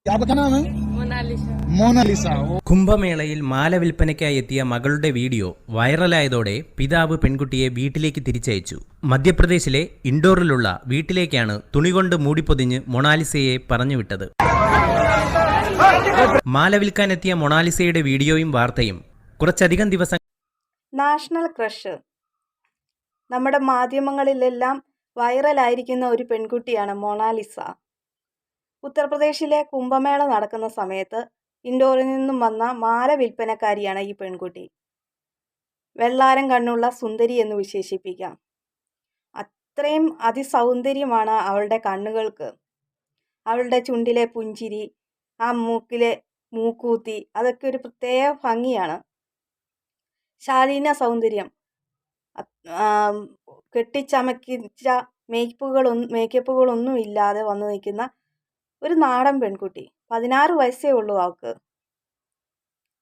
മോനാലിസ. കുംഭമേളയിൽ മാല വിൽപ്പനയ്ക്കായി എത്തിയ മകളുടെ വീഡിയോ വൈറലായതോടെ പിതാവ് പെൺകുട്ടിയെ വീട്ടിലേക്ക് തിരിച്ചയച്ചു. മധ്യപ്രദേശിലെ ഇൻഡോറിലുള്ള വീട്ടിലേക്കാണ് തുണികൊണ്ട് മൂടിപ്പൊതിഞ്ഞ് മൊണാലിസയെ പറഞ്ഞുവിട്ടത്. മാല വിൽക്കാനെത്തിയ മൊണാലിസയുടെ വീഡിയോയും വാർത്തയും കുറച്ചധികം ദിവസം നാഷണൽ ക്രഷ് നമ്മുടെ മാധ്യമങ്ങളിലെല്ലാം വൈറലായിരിക്കുന്ന ഒരു പെൺകുട്ടിയാണ് മൊണാലിസ. ഉത്തർപ്രദേശിലെ കുംഭമേള നടക്കുന്ന സമയത്ത് ഇൻഡോറിൽ നിന്നും വന്ന മാല വിൽപ്പനക്കാരിയാണ് ഈ പെൺകുട്ടി. വെള്ളാരം കണ്ണുള്ള സുന്ദരി എന്ന് വിശേഷിപ്പിക്കാം. അത്രയും അതിസൗന്ദര്യമാണ് അവളുടെ കണ്ണുകൾക്ക്. അവളുടെ ചുണ്ടിലെ പുഞ്ചിരി, ആ മൂക്കിലെ മൂക്കൂത്തി, അതൊക്കെ ഒരു പ്രത്യേക ഭംഗിയാണ്. ശാലീന സൗന്ദര്യം, കെട്ടിച്ചമക്കിച്ച മേക്കപ്പുകളൊന്നും ഇല്ലാതെ വന്നു നിൽക്കുന്ന ഒരു നാടൻ പെൺകുട്ടി. 16 വയസ്സേ ഉള്ളൂ അവൾക്ക്.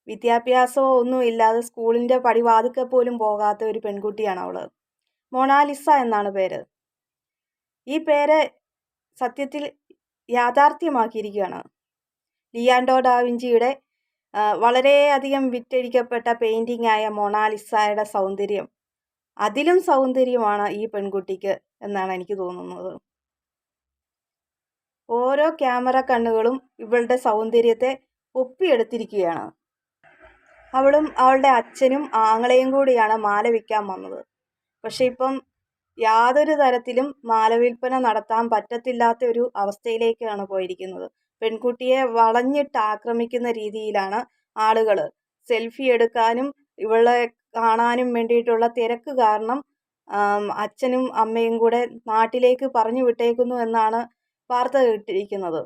വിദ്യാഭ്യാസമോ ഒന്നും ഇല്ലാതെ സ്കൂളിൻ്റെ പടിവാതിൽക്കൽ പോലും പോകാത്ത ഒരു പെൺകുട്ടിയാണ് അവൾ. മൊണാലിസ എന്നാണ് പേര്. ഈ പേര് സത്യത്തിൽ യാഥാർത്ഥ്യമാക്കിയിരിക്കുകയാണ്. ലിയാൻഡോ ഡാവിഞ്ചിയുടെ വളരെയധികം വിറ്റഴിക്കപ്പെട്ട പെയിൻറ്റിംഗ് ആയ മൊണാലിസയുടെ സൗന്ദര്യം, അതിലും സൗന്ദര്യമാണ് ഈ പെൺകുട്ടിക്ക് എന്നാണ് എനിക്ക് തോന്നുന്നത്. ഓരോ ക്യാമറ കണ്ണുകളും ഇവളുടെ സൗന്ദര്യത്തെ ഒപ്പിയെടുത്തിരിക്കുകയാണ്. അവളും അവളുടെ അച്ഛനും ആങ്ങളെയും കൂടിയാണ് മാല വിൽക്കാൻ വന്നത്. പക്ഷെ ഇപ്പം യാതൊരു തരത്തിലും മാല വിൽപ്പന നടത്താൻ പറ്റത്തില്ലാത്ത ഒരു അവസ്ഥയിലേക്കാണ് പോയിരിക്കുന്നത്. പെൺകുട്ടിയെ വളഞ്ഞിട്ട് ആക്രമിക്കുന്ന രീതിയിലാണ് ആളുകൾ. സെൽഫി എടുക്കാനും ഇവളെ കാണാനും വേണ്ടിയിട്ടുള്ള തിരക്ക് കാരണം അച്ഛനും അമ്മയും കൂടെ നാട്ടിലേക്ക് പറഞ്ഞു വിട്ടേക്കുന്നു എന്നാണ് വാർത്ത കേട്ടിരിക്കുന്നത്.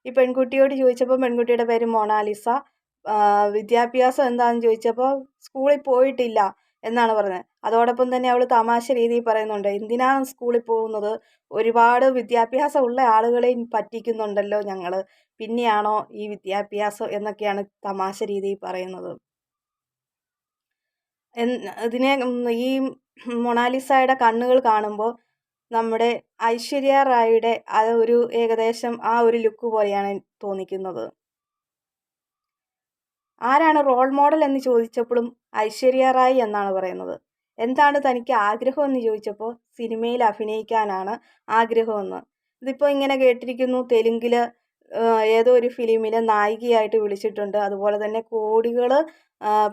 ഈ പെൺകുട്ടിയോട് ചോദിച്ചപ്പോൾ പെൺകുട്ടിയുടെ പേര് മൊണാലിസ. വിദ്യാഭ്യാസം എന്താണെന്ന് ചോദിച്ചപ്പോൾ സ്കൂളിൽ പോയിട്ടില്ല എന്നാണ് പറഞ്ഞത്. അതോടൊപ്പം തന്നെ അവൾ തമാശ രീതിയിൽ പറയുന്നുണ്ട്, എന്തിനാണ് സ്കൂളിൽ പോകുന്നത്, ഒരുപാട് വിദ്യാഭ്യാസമുള്ള ആളുകളെയും പറ്റിക്കുന്നുണ്ടല്ലോ ഞങ്ങൾ, പിന്നെയാണോ ഈ വിദ്യാഭ്യാസം എന്നൊക്കെയാണ് തമാശ രീതിയിൽ പറയുന്നത്. ഈ മൊണാലിസയുടെ കണ്ണുകൾ കാണുമ്പോൾ നമ്മുടെ ഐശ്വര്യ റായിയുടെ ഒരു ഏകദേശം ആ ഒരു ലുക്ക് പോലെയാണ് തോന്നിക്കുന്നത്. ആരാണ് റോൾ മോഡൽ എന്ന് ചോദിച്ചപ്പോഴും ഐശ്വര്യ റായി എന്നാണ് പറയുന്നത്. എന്താണ് തനിക്ക് ആഗ്രഹം എന്ന് ചോദിച്ചപ്പോൾ സിനിമയിൽ അഭിനയിക്കാനാണ് ആഗ്രഹമെന്ന്. ഇതിപ്പോൾ ഇങ്ങനെ കേട്ടിരിക്കുന്നു, തെലുങ്കിൽ ഏതോ ഒരു ഫിലിമിൽ നായികയായിട്ട് വിളിച്ചിട്ടുണ്ട്. അതുപോലെ തന്നെ കോടികൾ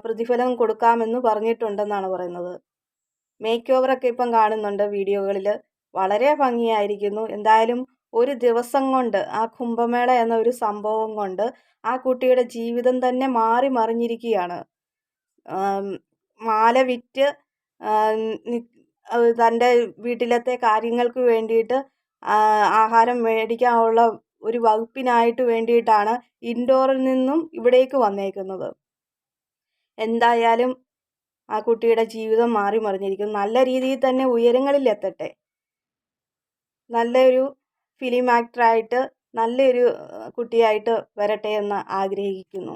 പ്രതിഫലം കൊടുക്കാമെന്ന് പറഞ്ഞിട്ടുണ്ടെന്നാണ് പറയുന്നത്. മേക്ക് ഓവറൊക്കെ ഇപ്പം കാണുന്നുണ്ട് വീഡിയോകളിൽ. വളരെ ഭംഗിയായിരിക്കുന്നു. എന്തായാലും ഒരു ദിവസം കൊണ്ട്, ആ കുംഭമേള എന്ന ഒരു സംഭവം കൊണ്ട് ആ കുട്ടിയുടെ ജീവിതം തന്നെ മാറി മറിഞ്ഞിരിക്കുകയാണ്. മാല വിറ്റ് തൻ്റെ വീട്ടിലത്തെ കാര്യങ്ങൾക്ക് വേണ്ടിയിട്ട് ആഹാരം മേടിക്കാനുള്ള ഒരു വകുപ്പിനായിട്ട് വേണ്ടിയിട്ടാണ് ഇൻഡോറിൽ നിന്നും ഇവിടേക്ക് വന്നേക്കുന്നത്. എന്തായാലും ആ കുട്ടിയുടെ ജീവിതം മാറി മറിഞ്ഞിരിക്കുന്നു. നല്ല രീതിയിൽ തന്നെ ഉയരങ്ങളിലെത്തട്ടെ. നല്ലൊരു ഫിലിം ആക്ടറായിട്ട്, നല്ലൊരു കുട്ടിയായിട്ട് വരട്ടെ എന്ന് ആഗ്രഹിക്കുന്നു.